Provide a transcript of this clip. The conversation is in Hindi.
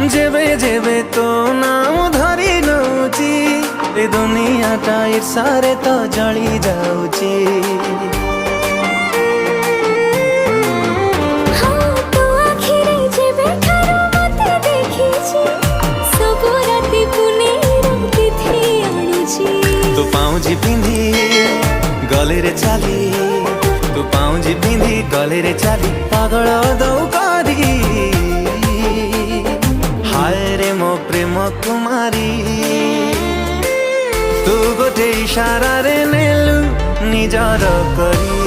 जेबे जेबे तो नाम धरी नौची ए दुनियाटा ईर्षारे तो जली जाऊची। तू पाउजी पिंधी गले रे चाली, तू पाउजी पिंधी गले रे चाली पागल दौ करी। हाय रे मो प्रेम कुमारी, तू गोटे इशारा रे नेलु निजर करी।